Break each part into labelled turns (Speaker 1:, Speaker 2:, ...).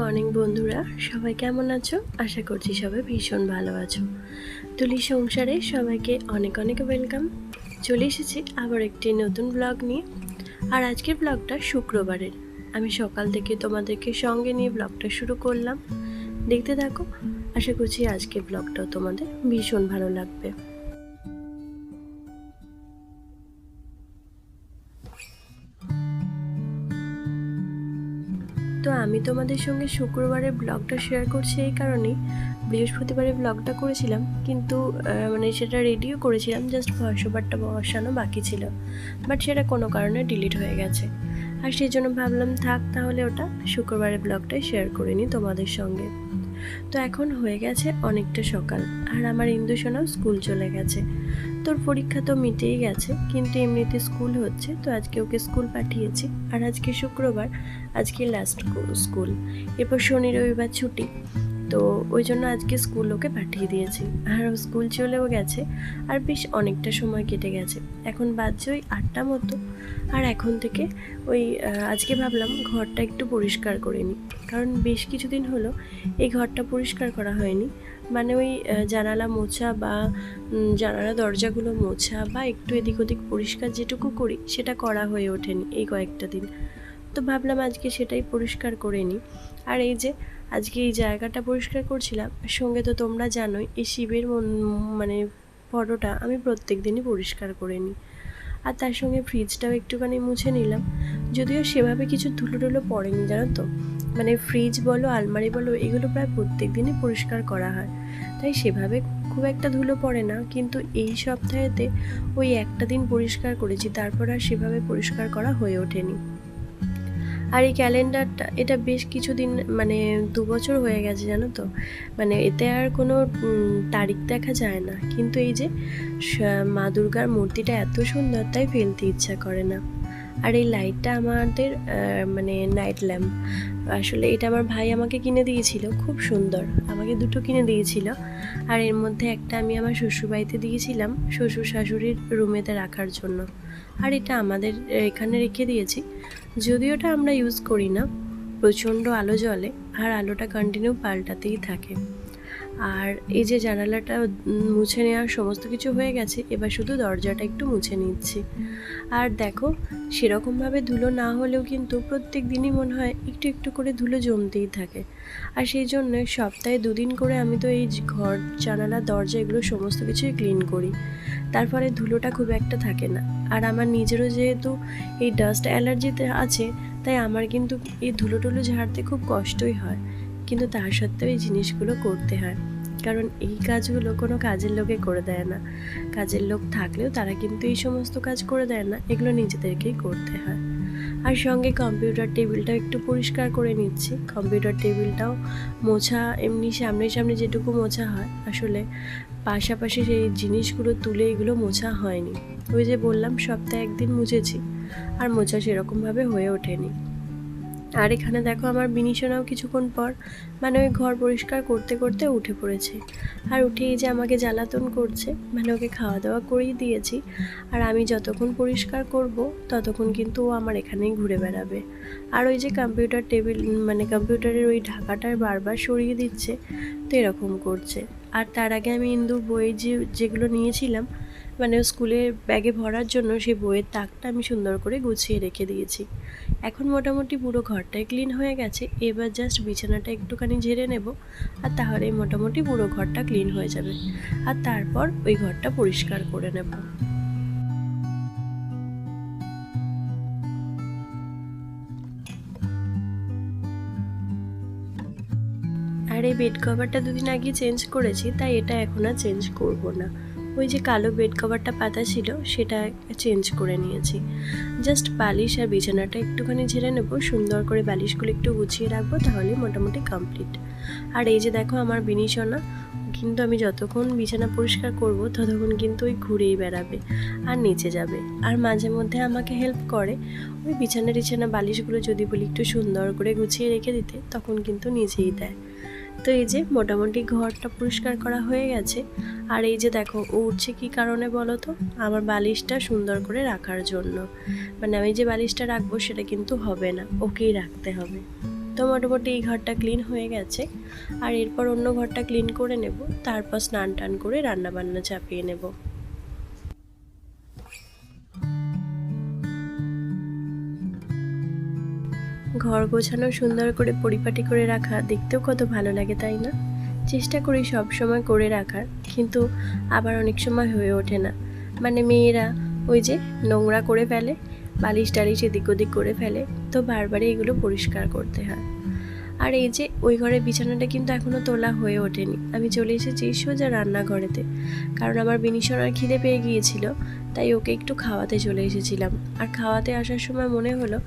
Speaker 1: Morning বন্ধুরা, সবাই কেমন আছো? আশা করছি সবাই ভীষণ ভালো আছো। তুলি সংসারে সবাইকে অনেক অনেক ওয়েলকাম। চলে এসেছি আবার একটি নতুন ব্লগ নিয়ে। আর আজকের ব্লগটা শুক্রবারের। আমি সকাল থেকে তোমাদেরকে সঙ্গে নিয়ে ব্লগটা শুরু করলাম। দেখতে থাকো, আশা করছি আজকের ব্লগটাও তোমাদের ভীষণ ভালো লাগবে। তো আমি তোমাদের সঙ্গে শুক্রবারের ব্লগটা শেয়ার করছি এই কারণেই। বৃহস্পতিবারের ব্লগটা করেছিলাম, কিন্তু সেটা রেডিও করেছিলাম, জাস্ট ভয়েস ওভারটা বসানো বাকি ছিল, বাট সেটা কোনো কারণে ডিলিট হয়ে গেছে। আর সেই জন্য ভাবলাম থাক, তাহলে ওটা শুক্রবারের ব্লগটাই শেয়ার করে নিই তোমাদের সঙ্গে। তো এখন হয়ে গেছে অনেকটা সকাল, আর আমার ইন্দু সোনাও স্কুল চলে গেছে। তোর পরীক্ষা তো মিটেই গেছে, কিন্তু এমনিতে স্কুল হচ্ছে, তো আজকে ওকে স্কুল পাঠিয়েছি। আর আজকে শুক্রবার, আজকে লাস্ট স্কুল, এরপর শনি রবিবার ছুটি, তো ওই জন্য আজকে স্কুল ওকে পাঠিয়ে দিয়েছি। আর ও স্কুল চলেও গেছে, আর বেশ অনেকটা সময় কেটে গেছে। এখন বাজছে ওই 8টা মতো। আর এখন থেকে ওই আজকে ভাবলাম ঘরটা একটু পরিষ্কার করে নিই, কারণ বেশ কিছুদিন হলো এই ঘরটা পরিষ্কার করা হয়নি। ওই জানালা মোছা বা জানালা দরজাগুলো মোছা বা একটু এদিক ওদিক পরিষ্কার যেটুকু করি সেটা করা হয়ে ওঠেনি এই কয়েকটা দিন। তো ভাবলাম আজকে সেটাই পরিষ্কার করে নিই। আর এই যে আজকে এই জায়গাটা পরিষ্কার করছিলাম, সঙ্গে তো তোমরা জানোই এই শিবের ফটোটা আমি প্রত্যেক দিনই পরিষ্কার করে নিই। আর তার সঙ্গে ফ্রিজটাও একটুখানি মুছে নিলাম, যদিও সেভাবে কিছু ধুলো টুলো পড়েনি, জানো তো। ফ্রিজ বলো আলমারি বলো, এগুলো প্রায় প্রত্যেক দিনই পরিষ্কার করা হয়, তাই সেভাবে খুব একটা ধুলো পড়ে না। কিন্তু এই সপ্তাহেতে ওই একটা দিন পরিষ্কার করেছি, তারপর আর সেভাবে পরিষ্কার করা হয়ে ওঠেনি। আর এই ক্যালেন্ডারটা, এটা বেশ কিছুদিন 2 বছর হয়ে গেছে, জানো তো। এতে আর কোনো তারিখ দেখা যায় না, কিন্তু এই যে মা দুর্গার মূর্তিটা এত সুন্দর, তাই ফেলতে ইচ্ছা করে না। আর এই লাইটটা আমাদের নাইট ল্যাম্প, আসলে এটা আমার ভাই আমাকে কিনে দিয়েছিল, খুব সুন্দর, আমাকে দুটো কিনে দিয়েছিল। আর এর মধ্যে একটা আমি আমার শ্বশুরবাড়িতে দিয়েছিলাম শ্বশুর শাশুড়ির রুমেতে রাখার জন্য, আর এটা আমাদের এখানে রেখে দিয়েছি। যদিও ওটা আমরা ইউজ করি না, প্রচণ্ড আলো জ্বলে, আর আলোটা কন্টিনিউ পাল্টাতেই থাকে। আর এই যে জানালাটা মুছে নেওয়ার সমস্ত কিছু হয়ে গেছে, এবার শুধু দরজাটা একটু মুছে নিচ্ছি। আর দেখো, সেরকমভাবে ধুলো না হলেও কিন্তু প্রত্যেক দিনই মনে হয় একটু একটু করে ধুলো জমতেই থাকে। আর সেই জন্য সপ্তাহে 2 দিন করে আমি তো এই ঘর জানালা দরজা এগুলো সমস্ত কিছুই ক্লিন করি, তার ফলে ধুলোটা খুব একটা থাকে না। আর আমার নিজেরও যেহেতু এই ডাস্ট অ্যালার্জিতে আছে, তাই আমার কিন্তু এই ধুলো টুলো ঝাড়তে খুব কষ্টই হয়, কিন্তু তার সত্ত্বেও এই জিনিসগুলো করতে হয়, কারণ এই কাজগুলো কোনো কাজের লোকে করে দেয় না। কাজের লোক থাকলেও তারা কিন্তু এই সমস্ত কাজ করে দেয় না, এগুলো নিজেদেরকেই করতে হয়। আর সঙ্গে কম্পিউটার টেবিলটাও একটু পরিষ্কার করে নিচ্ছি। কম্পিউটার টেবিলটাও মোছা, এমনি সামনে সামনে যেটুকু মোছা হয়, আসলে পাশাপাশি সেই জিনিসগুলো তুলে এগুলো মোছা হয়নি। ওই যে বললাম সপ্তাহে 1 দিন মুছেছি, আর মোছা সেরকমভাবে হয়ে ওঠেনি। আর এখানে দেখো আমার বিনিশোনাও কিছুক্ষণ পর ওই ঘর পরিষ্কার করতে করতে উঠে পড়েছে। আর উঠে এই যে আমাকে জ্বালাতন করছে, ওকে খাওয়া দাওয়া করেই দিয়েছি, আর আমি যতক্ষণ পরিষ্কার করব ততক্ষণ কিন্তু ও আমার এখানেই ঘুরে বেড়াবে। আর ওই যে কম্পিউটার টেবিল কম্পিউটারের ওই ঢাকাটা বারবার সরিয়ে দিচ্ছে, তো এরকম করছে। আর তার আগে আমি ইন্দুর বই যেগুলো নিয়েছিলাম স্কুলের ব্যাগে ভরার জন্য, সেই বইয়ের তাকটা আমি সুন্দর করে গুছিয়ে রেখে দিয়েছি। এখন মোটামুটি পুরো ঘরটাই ক্লিন হয়ে গেছে, এবার জাস্ট বিছানাটা একটুখানি ঝেড়ে নেব, আর তাহলেই মোটামুটি পুরো ঘরটা ক্লিন হয়ে যাবে। আর তারপর ওই ঘরটা পরিষ্কার করে নেব। আর এই বেড কভারটা 2 দিন আগে চেঞ্জ করেছি, তাই এটা এখন আর চেঞ্জ করব না। ওই যে কালো বেড কভারটা পাতা ছিল, সেটা চেঞ্জ করে নিয়েছি। জাস্ট বালিশ আর বিছানাটা একটুখানি ঝেড়ে নেব, সুন্দর করে বালিশগুলো একটু গুছিয়ে রাখবো, তাহলে মোটামুটি কমপ্লিট। আর এই যে দেখো আমার বিনিশোনা, কিন্তু আমি যতক্ষণ বিছানা পরিষ্কার করব ততক্ষণ কিন্তু ওই ঘুরেই বেড়াবে আর নিচে যাবে। আর মাঝে মধ্যে আমাকে হেল্প করে, ওই বিছানা বালিশগুলো যদি বলি একটু সুন্দর করে গুছিয়ে রেখে দিতে, তখন কিন্তু নিজেই দেয়। তো এই যে মোটামুটি ঘরটা পরিষ্কার করা হয়ে গেছে। আর এই যে দেখো ও উঠছে কী কারণে বলো তো, আমার বালিশটা সুন্দর করে রাখার জন্য। আমি যে বালিশটা রাখবো সেটা কিন্তু হবে না, ওকেই রাখতে হবে। তো মোটামুটি এই ঘরটা ক্লিন হয়ে গেছে, আর এরপর অন্য ঘরটা ক্লিন করে নেব, তারপর স্নান টান করে রান্নাবান্না চাপিয়ে নেব। ঘর গোছানো সুন্দর করে পরিপাটি করে রাখা দেখতেও কত ভালো লাগে, তাই না? চেষ্টা করি সব সময় করে রাখার, কিন্তু আবার অনেক সময় হয়ে ওঠে না। মানে মেয়েরা ওই যে নোংরা করে ফেলে, বালিশ টালিশ এদিক ওদিক করে ফেলে, তো বারবারই এগুলো পরিষ্কার করতে হয়। আর এই যে ওই ঘরের বিছানাটা কিন্তু এখনও তোলা হয়ে ওঠেনি। আমি চলে এসেছি সোজা রান্নাঘরেতে, কারণ আমার বিনিশনার খিদে পেয়ে গিয়েছিল, তাই ওকে একটু খাওয়াতে চলে এসেছিলাম। আর খাওয়াতে আসার সময় মনে হলো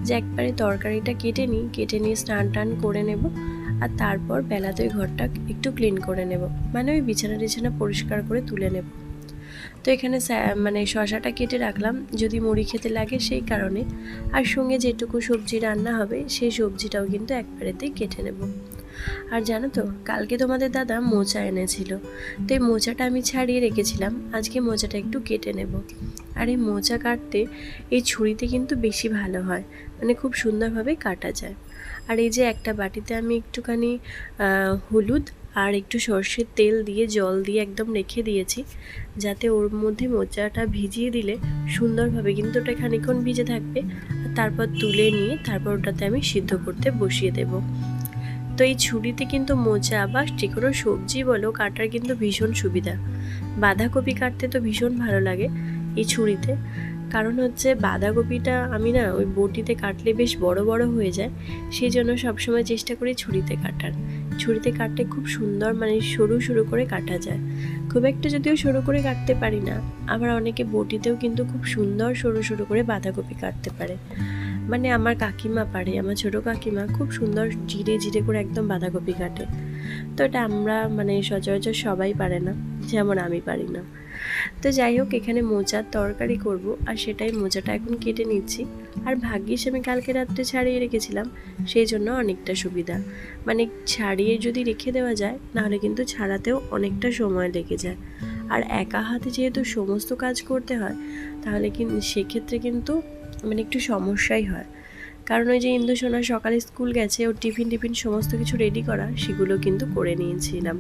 Speaker 1: যে একবারে তরকারিটা কেটে নিয়ে স্নান টান করে নেব, আর তারপর বেলাতে ওই ঘরটা একটু ক্লিন করে নেব, মানে ওই বিছানা পরিষ্কার করে তুলে নেব। তো এখানে মানে শশাটা কেটে রাখলাম যদি মুড়ি খেতে লাগে সেই কারণে, আর সঙ্গে যেটুকু সবজি রান্না হবে সেই সবজিটাও কিন্তু একবারেতেই কেটে নেব। আর জানো তো, কালকে তোমাদের দাদা মোচা এনেছিল, তো এই মোচাটা আমি ছাড়িয়ে রেখেছিলাম, আজকে মোচাটা একটু কেটে নেব। আর এই মোচা কাটতে এই ছুরিতে কিন্তু বেশি ভালো হয়, মানে খুব সুন্দরভাবে কাটা যায়। আর এই যে একটা বাটিতে আমি একটুখানি হলুদ আর একটু সর্ষের তেল দিয়ে জল দিয়ে একদম রেখে দিয়েছি, যাতে ওর মধ্যে মোচাটা ভিজিয়ে দিলে সুন্দরভাবে কিন্তু ওটা খানিকক্ষণ ভিজে থাকবে, আর তারপর তুলে নিয়ে তারপর ওটাতে আমি সিদ্ধ করতে বসিয়ে দেব। তো এই ছুরিতে কিন্তু মোচা বা যে কোনো সবজি বলো কাটার কিন্তু ভীষণ সুবিধা। বাঁধাকপি কাটতে তো ভীষণ ভালো লাগে এই ছুরিতে, কারণ হচ্ছে বাঁধাকপিটা আমি না ওই বটিতে কাটলে বেশ বড় বড় হয়ে যায়, সেই জন্য সবসময় চেষ্টা করি ছুরিতে কাটার। ছুরিতে কাটলে খুব সুন্দর, মানে সরু সরু করে কাটা যায়। খুব একটা যদিও সরু করে কাটতে পারি না, আবার অনেকে বটিতেও কিন্তু খুব সুন্দর সরু সরু করে বাঁধাকপি কাটতে পারে। মানে আমার কাকিমা পারে, আমার ছোটো কাকিমা খুব সুন্দর জিরে জিরে করে একদম বাঁধাকপি কাটে। তো এটা আমরা মানে সচরাচর সবাই পারে না, যেমন আমি পারি না। তো যাই হোক, এখানে মোচার তরকারি করব, আর সেটাই মোচাটা এখন কেটে নিচ্ছি। আর ভাগ্যিস আমি কালকে রাত্রে ছাড়িয়ে রেখেছিলাম, সেই জন্য অনেকটা সুবিধা। মানে ছাড়িয়ে যদি রেখে দেওয়া যায় নাহলে কিন্তু ছাড়াতেও অনেকটা সময় লেগে যায়। আর একা হাতে যেহেতু সমস্ত কাজ করতে হয়, তাহলে কিন্তু সেক্ষেত্রে কিন্তু মানে একটু সমস্যাই হয়। কারণ ওই যে ইন্দু সোনা সকালে স্কুল গেছে, ওর টিফিন সমস্ত কিছু রেডি করা, সেগুলো কিন্তু করে নিয়েছিলাম।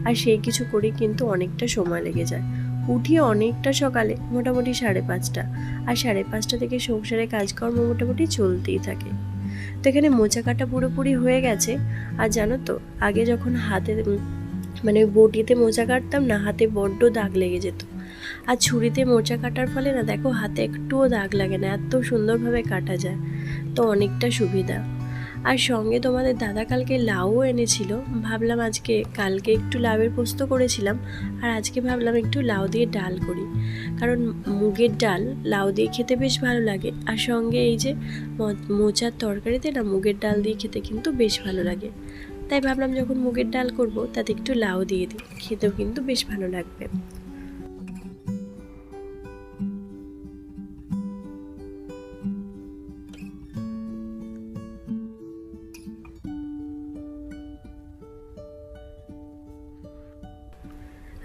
Speaker 1: আর সেই কিছু করে কিন্তু অনেকটা সময় লেগে যায়। উঠি অনেকটা সকালে, মোটামুটি 5:30, আর 5:30 থেকে সংসারে কাজকর্ম মোটামুটি চলতেই থাকে। তো এখানে মোচা কাটা পুরোপুরি হয়ে গেছে। আর জানো তো, আগে যখন হাতে মানে বটিতে মোচা কাটতাম না, হাতে বড্ড দাগ লেগে যেত। আর ছুরিতে মোচা কাটার ফলে না দেখো হাতে একটুও দাগ লাগে না, এত সুন্দরভাবে কাটা যায়, তো অনেকটা সুবিধা। আর সঙ্গে তোমাদের দাদা কালকে লাউও এনেছিল, ভাবলাম কালকে একটু লাউয়ের পোস্ত করেছিলাম, আর আজকে ভাবলাম একটু লাউ দিয়ে ডাল করি, কারণ মুগের ডাল লাউ দিয়ে খেতে বেশ ভালো লাগে। আর সঙ্গে এই যে মোচার তরকারিতে না মুগের ডাল দিয়ে খেতে কিন্তু বেশ ভালো লাগে, তাই ভাবলাম যখন মুগের ডাল করব তাতে একটু লাউ দিয়ে দিই, খেতেও কিন্তু বেশ ভালো লাগবে।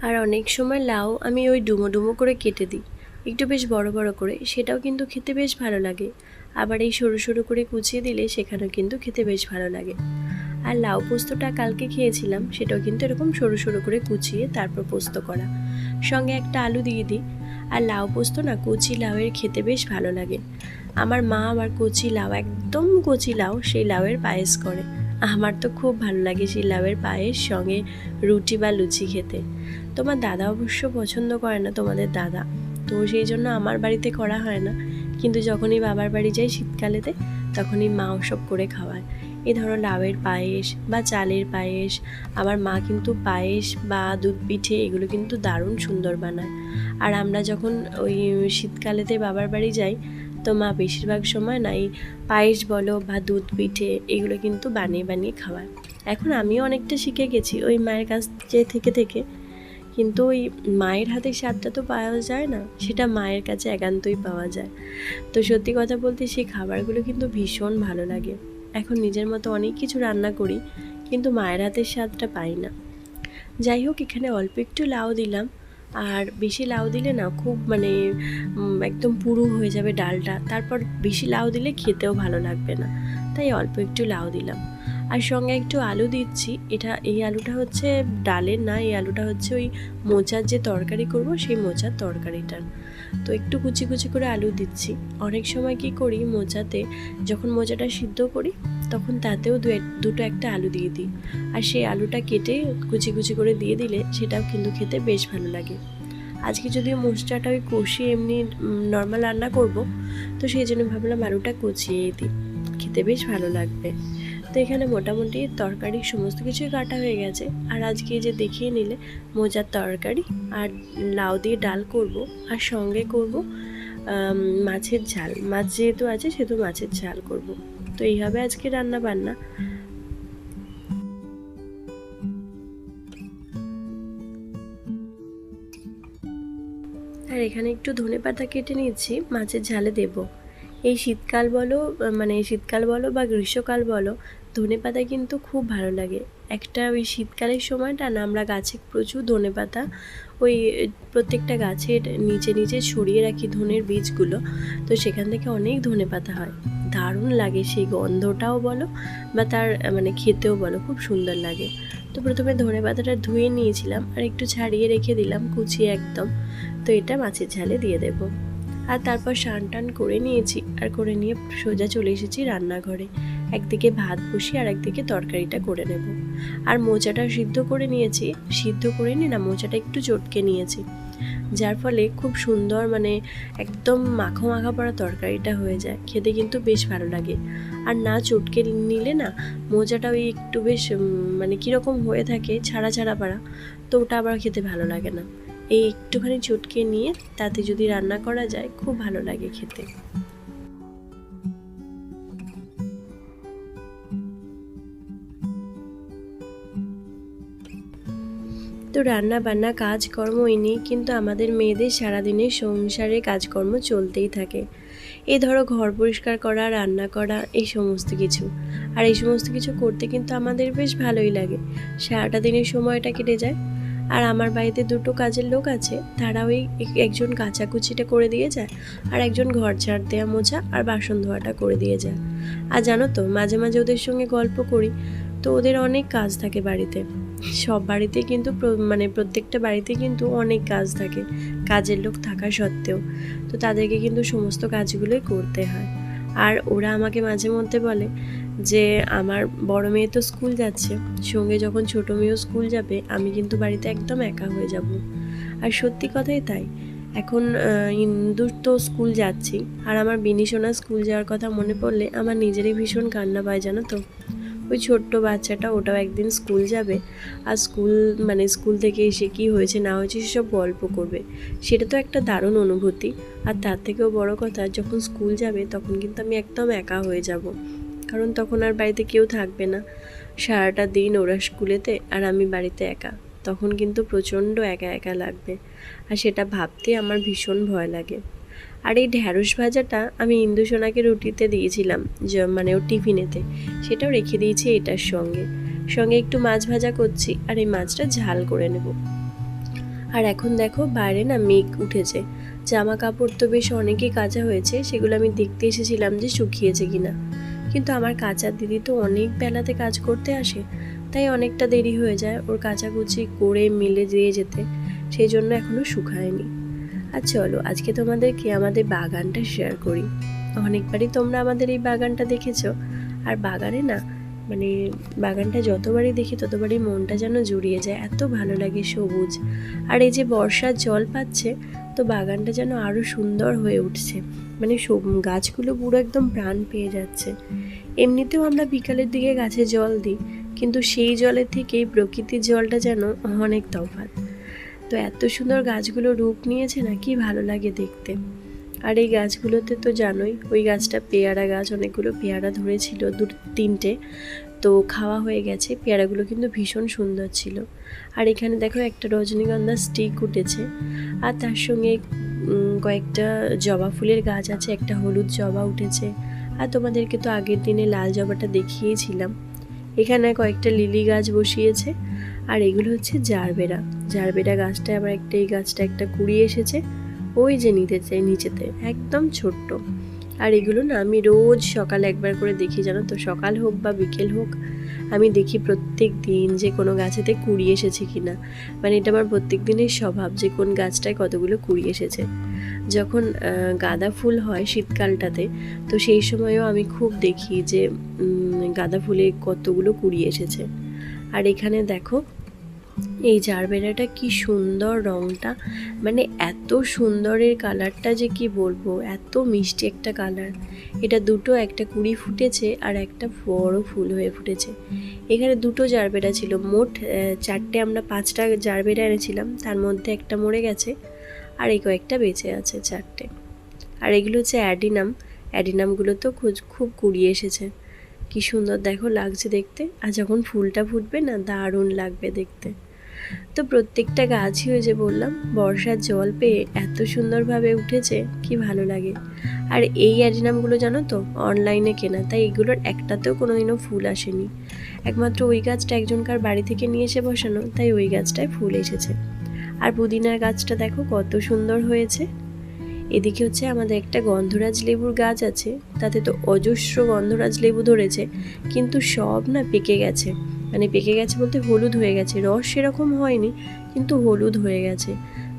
Speaker 1: আর অনেক সময় লাউ আমি ওই ডুমো ডুমো করে কেটে দিই, একটু বেশ বড় বড় করে, সেটাও কিন্তু খেতে বেশ ভালো লাগে। আবার এই সরু সরু করে কুচিয়ে দিলে সেখানেও কিন্তু খেতে বেশ ভালো লাগে। আর লাউ পোস্তটা কালকে খেয়েছিলাম, সেটাও কিন্তু এরকম সরু সরু করে কুচিয়ে তারপর পোস্ত করা, সঙ্গে একটা আলু দিয়ে দিই। আর লাউ পোস্ত না কচি লাউয়ের খেতে বেশ ভালো লাগে। আমার মা আবার কচি লাউ, একদম কচি লাউ, সেই লাউয়ের পায়েস করে। আমার তো খুব ভালো লাগে সেই লাউয়ের পায়েস সঙ্গে রুটি বা লুচি খেতে। তোমার দাদা অবশ্য পছন্দ করে না, তোমাদের দাদা, তো সেই জন্য আমার বাড়িতে করা হয় না। কিন্তু যখনই বাবার বাড়ি যাই শীতকালেতে, তখনই মা ওসব করে খাওয়ায়। এই ধরো লাউয়ের পায়েস বা চালের পায়েস, আমার মা কিন্তু পায়েস বা দুধ পিঠে এগুলো কিন্তু দারুণ সুন্দর বানায়। আর আমরা যখন ওই শীতকালেতে বাবার বাড়ি যাই, তো মা বেশিরভাগ সময় না এই পায়েস বলো বা দুধ পিঠে এগুলো কিন্তু বানিয়ে খাওয়ায়। এখন আমিও অনেকটা শিখে গেছি ওই মায়ের কাছ থেকে থেকে, কিন্তু ওই মায়ের হাতের স্বাদটা তো পাওয়া যায় না, সেটা মায়ের কাছে একান্তই পাওয়া যায়। তো সত্যি কথা বলতে সেই খাবারগুলো কিন্তু ভীষণ ভালো লাগে। এখন নিজের মতো অনেক কিছু রান্না করি, কিন্তু মায়ের হাতের স্বাদটা পাই না। যাই হোক, এখানে অল্প একটু লাউ দিলাম, আর বেশি লাউ দিলে না খুব মানে একদম পুরু হয়ে যাবে ডালটা, তারপর বেশি লাউ দিলে খেতেও ভালো লাগবে না। তাই অল্প একটু লাউ দিলাম, আর সঙ্গে একটু আলু দিচ্ছি। এই আলুটা হচ্ছে ডালের না, এই আলুটা হচ্ছে ওই মোচার যে তরকারি করব সেই মোচার তরকারিটার। তো একটু কুচি কুচি করে আলু দিচ্ছি। অনেক সময় কি করি, মোচাতে যখন মোচাটা সিদ্ধ করি তখন তাতেও দুটো একটা আলু দিয়ে দিই, আর সেই আলুটা কেটে কুচি কুচি করে দিয়ে দিলে সেটাও কিন্তু খেতে বেশ ভালো লাগে। আজকে যদিও মোচাটা ওই কষিয়ে এমনি নর্মাল রান্না করব, তো সেই জন্য ভাবলাম আলুটা কুচিয়েই দিই, খেতে বেশ ভালো লাগবে। তো এখানে মোটামুটি তরকারি সমস্ত কিছুই কাটা হয়ে গেছে। আর আজকে যে দেখিয়ে নিলে মোচার তরকারি আর লাউ দিয়ে ডাল করব, আর সঙ্গে করব মাছের ঝাল। মাছ যেহেতু আছে সেহেতু মাছের ঝাল করব। তো এইভাবে আজকে রান্না বান্না। আর এখানে একটু ধনেপাতা কেটে নিচ্ছি, মাছের ঝালে দেব। এই শীতকাল বলো বা গ্রীষ্মকাল বলো, ধনেপাতা কিন্তু খুব ভালো লাগে। একটা ওই শীতকালের সময়টা না, আমরা গাছে প্রচুর ধনেপাতা ওই প্রত্যেকটা গাছের নিচে নিচে ছড়িয়ে রাখি ধনের বীজগুলো, তো সেখান থেকে অনেক ধনেপাতা হয়। দারুণ লাগে, সেই গন্ধটাও বলো বা তার খেতেও বলো, খুব সুন্দর লাগে। তো প্রথমে ধনেপাতাটা ধুয়ে নিয়েছিলাম আর একটু ছাড়িয়ে রেখে দিলাম কুচিয়ে একদম। তো এটা মাছের ঝালে দিয়ে দেবো। আর তারপর স্নান টান করে নিয়েছি, আর করে নিয়ে সোজা চলে এসেছি রান্নাঘরে। একদিকে ভাত বসিয়ে আর একদিকে তরকারিটা করে নেব। আর মোচাটা সিদ্ধ করে নিয়েছি, সিদ্ধ করে নিয়ে না মোচাটা একটু চটকে নিয়েছি, যার ফলে খুব সুন্দর একদম মাখো মাখা পড়া তরকারিটা হয়ে যায়, খেতে কিন্তু বেশ ভালো লাগে। আর না চটকে নিলে না মোচাটা ওই একটু বেশ কীরকম হয়ে থাকে, ছাড়া ছাড়া পাড়া, তো ওটা আবার খেতে ভালো লাগে না। এই একটুখানি চটকে নিয়ে তাতে যদি রান্না করা যায় খুব ভালো লাগে খেতে। তো রান্না বান্না কাজকর্ম নিয়ে কিন্তু আমাদের মেয়েদের সারাদিনের সংসারে কাজকর্ম চলতেই থাকে। এই ধরো ঘর পরিষ্কার করা, রান্না করা, এই সমস্ত কিছু। আর এই সমস্ত কিছু করতে কিন্তু আমাদের বেশ ভালোই লাগে, সারাটা দিনের সময়টা কেটে যায়। আর আমার বাড়িতে দুটো কাজের লোক আছে, তারা ওই একজন কাচাকুচিটা করে দিয়ে যায়, আর একজন ঘর ঝাড় দেওয়া, মোছা আর বাসন ধোয়াটা করে দিয়ে যায়। আর জানো তো, মাঝে মাঝে ওদের সঙ্গে গল্প করি, তো ওদের অনেক কাজ থাকে বাড়িতে। সব বাড়িতে কিন্তু প্রত্যেকটা বাড়িতে কিন্তু অনেক কাজ থাকে, কাজের লোক থাকা সত্ত্বেও। তো তাদেরকে কিন্তু সমস্ত কাজগুলোই করতে হয়। আর ওরা আমাকে মাঝে মধ্যে বলে যে আমার বড় মেয়ে তো স্কুল যাচ্ছে, সঙ্গে যখন ছোটো মেয়েও স্কুল যাবে, আমি কিন্তু বাড়িতে একদম একা হয়ে যাব। আর সত্যি কথাই তাই। এখন ইন্দুর তো স্কুল যাচ্ছি, আর আমার বিনিশোনা স্কুল যাওয়ার কথা মনে পড়লে আমার নিজেরই ভীষণ কান্না পায়, জানো তো। ওই ছোট্ট বাচ্চাটা, ওটাও একদিন স্কুল যাবে, আর স্কুল থেকে এসে কী হয়েছে না হয়েছে সেসব গল্প করবে। সেটা তো একটা দারুণ অনুভূতি। আর তার থেকেও বড় কথা, যখন স্কুল যাবে তখন কিন্তু আমি একদম একা হয়ে যাব, কারণ তখন আর বাড়িতে কেউ থাকবে না। সারাটা দিন ওরা স্কুলেতে আর আমি বাড়িতে একা, তখন কিন্তু প্রচণ্ড একা একা লাগবে, আর সেটা ভাবতে আমার ভীষণ ভয় লাগে। আর এই ঢ্যাঁড়স ভাজাটা আমি ইন্দুসোনাকে রুটিতে দিয়েছিলাম, ওর টিফিনেতে, সেটাও রেখে দিয়েছি এটার সঙ্গে। সঙ্গে একটু মাছ ভাজা করছি, আর এই মাছটা ঝাল করে নেব। আর এখন দেখো বাইরে না মেঘ উঠেছে, জামা কাপড় তো বেশ অনেকই কাচা হয়েছে, সেগুলো আমি দেখতে এসেছিলাম যে শুকিয়েছে কিনা। কিন্তু আমার কাচার দিদি তো অনেক বেলাতে কাজ করতে আসে, তাই অনেকটা দেরি হয়ে যায় ওর কাচাকুচি করে মিলে দিয়ে যেতে, সেই জন্য এখনও শুকায়নি। আর চলো আজকে তোমাদেরকে আমাদের বাগানটা শেয়ার করি। অনেকবারই তোমরা আমাদের এই বাগানটা দেখেছো, আর বাগানে না বাগানটা যতবারই দেখি ততবারই মনটা যেন জুড়িয়ে যায়, এত ভালো লাগে সবুজ। আর এই যে বর্ষার জল পাচ্ছে, তো বাগানটা যেন আরও সুন্দর হয়ে উঠছে, গাছগুলো পুরো একদম প্রাণ পেয়ে যাচ্ছে। এমনিতেও আমরা বিকালের দিকে গাছে জল দিই, কিন্তু সেই জলের থেকেই প্রকৃতির জলটা যেন অনেক তফাৎ। তো এত সুন্দর গাছগুলো রূপ নিয়েছে না, কি ভালো লাগে দেখতে। আর এই গাছগুলোতে তো জানোই, ওই গাছটা পেয়ারা গাছ, অনেকগুলো পেয়ারা ধরেছিল, 2-3টে, তো খাওয়া হয়ে গেছে। পেয়ারাগুলো কিন্তু ভীষণ সুন্দর ছিল। আর এখানে দেখো একটা রজনীগন্ধা স্টিক উঠেছে, আর তার সঙ্গে কয়েকটা জবা ফুলের গাছ আছে, একটা হলুদ জবা উঠেছে। আর তোমাদেরকে তো আগের দিনে লাল জবাটা দেখিয়েছিলাম। এখানে কয়েকটা লিলি গাছ বসিয়েছে, আর এগুলো হচ্ছে জারবেরা গাছটা। আবার এই গাছটা একটা কুড়ি এসেছে, ওই যে নিচেতে একদম ছোট্ট। আর এগুলো না আমি রোজ সকালে একবার করে দেখি, জানো তো, সকাল হোক বা বিকেল হোক আমি দেখি প্রত্যেক দিন যে কোনো গাছেতে কুড়ি এসেছে কিনা। মানে এটা আমার প্রত্যেক দিনের স্বভাব যে কোন গাছটায় কতগুলো কুড়ি এসেছে। যখন গাঁদা ফুল হয় শীতকালটাতে, তো সেই সময়ও আমি খুব দেখি যে গাঁদা ফুলে কতগুলো কুড়ি এসেছে। আর এখানে দেখো এই জারবেরাটা কি সুন্দর রঙটা, মানে এত সুন্দরের কালারটা যে কি বলবো, এত মিষ্টি একটা কালার। এটা দুটো, একটা কুড়ি ফুটেছে আর একটা বড় ফুল হয়ে ফুটেছে। এখানে দুটো জারবেরা ছিল, মোট 4টে, আমরা 5টা জারবেরা এনেছিলাম, তার মধ্যে একটা মরে গেছে আর এই কয়েকটা বেঁচে আছে 4টে। আর এগুলো হচ্ছে অ্যাডিনামগুলো তো খুব কুড়িয়ে এসেছে। কি সুন্দর দেখো লাগছে দেখতে, আর যখন ফুলটা ফুটবে না দারুণ লাগবে দেখতে। তো প্রত্যেকটা গাছই ওই যে বললাম বর্ষার জল পেয়ে এত সুন্দরভাবে উঠেছে, কি ভালো লাগে। আর এই অ্যাডিনামগুলো জানো তো অনলাইনে কেনা, তাই এগুলোর একটাতেও কোনোদিনও ফুল আসেনি। একমাত্র ওই গাছটা একজনকার বাড়ি থেকে নিয়ে এসে বসানো, তাই ওই গাছটায় ফুল এসেছে। আর পুদিনার গাছটা দেখো কত সুন্দর হয়েছে। এদিকে হচ্ছে আমাদের একটা গন্ধরাজ লেবুর গাছ আছে, তাতে তো অজস্র গন্ধরাজ লেবু ধরেছে, কিন্তু সব না পেকে গেছে। মানে পেকে গেছে বলতে হলুদ হয়ে গেছে, রস সেরকম হয়নি কিন্তু হলুদ হয়ে গেছে।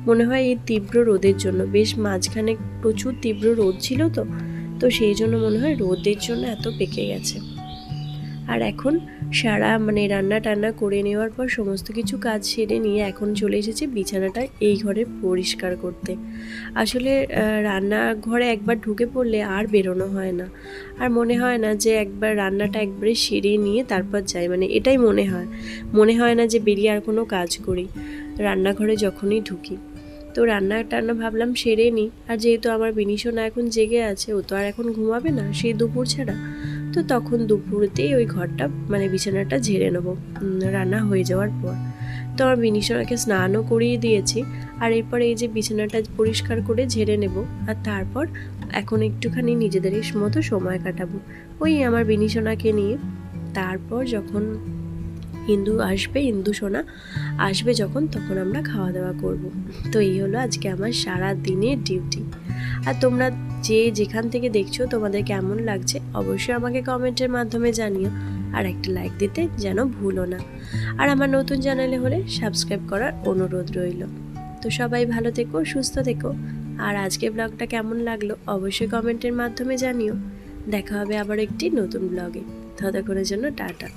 Speaker 1: মনে হয় এই তীব্র রোদের জন্য, বেশ মাঝখানে প্রচুর তীব্র রোদ ছিল তো, তো সেই জন্য মনে হয় রোদের জন্য এত পেকে গেছে। আর এখন মানে রান্না টান্না করে নেওয়ার পর সমস্ত কিছু কাজ সেরে নিয়ে এখন চলে এসেছি বিছানাটা এই ঘরে পরিষ্কার করতে। আসলে রান্নাঘরে একবার ঢুকে পড়লে আর বেরোনো হয় না, আর মনে হয় না যে একবার রান্নাটা একবারে সেরে নিয়ে তারপর যাই, মানে এটাই মনে হয় না যে বেরিয়ে আর কোনো কাজ করি রান্নাঘরে যখনই ঢুকি। তো রান্না টান্না ভাবলাম সেরে নিই, আর যেহেতু আমার বিনিশোনা এখন জেগে আছে, ও তো আর এখন ঘুমাবে না সেই দুপুর ছাড়া, তো তখন দুপুরেতেই ওই ঘরটা মানে বিছানাটা ঝেড়ে নেবো রান্না হয়ে যাওয়ার পর। তো আমার বিনিশোনাকে স্নানও করিয়ে দিয়েছি, আর এরপর এই যে বিছানাটা পরিষ্কার করে ঝেড়ে নেব, আর তারপর এখন একটুখানি নিজেদের মতো সময় কাটাবো ওই আমার বিনিশোনাকে নিয়ে। তারপর যখন ইন্দু সোনা আসবে যখন, তখন আমরা খাওয়া দাওয়া করব। তো এই হলো আজকে আমার সারা দিনের ডিউটি। আর তোমরা যে যেখান থেকে দেখছো তোমাদের কেমন লাগছে অবশ্যই আমাকে কমেন্টের মাধ্যমে জানিও, আর একটা লাইক দিতে যেন ভুলো না। আর আমার নতুন চ্যানেলে হলে সাবস্ক্রাইব করার অনুরোধ রইল। তো সবাই ভালো থেকো, সুস্থ থেকো, আর আজকে ব্লগটা কেমন লাগলো অবশ্যই কমেন্টের মাধ্যমে জানিও। দেখা হবে আবার একটি নতুন ব্লগে। ততক্ষণের জন্য টাটা।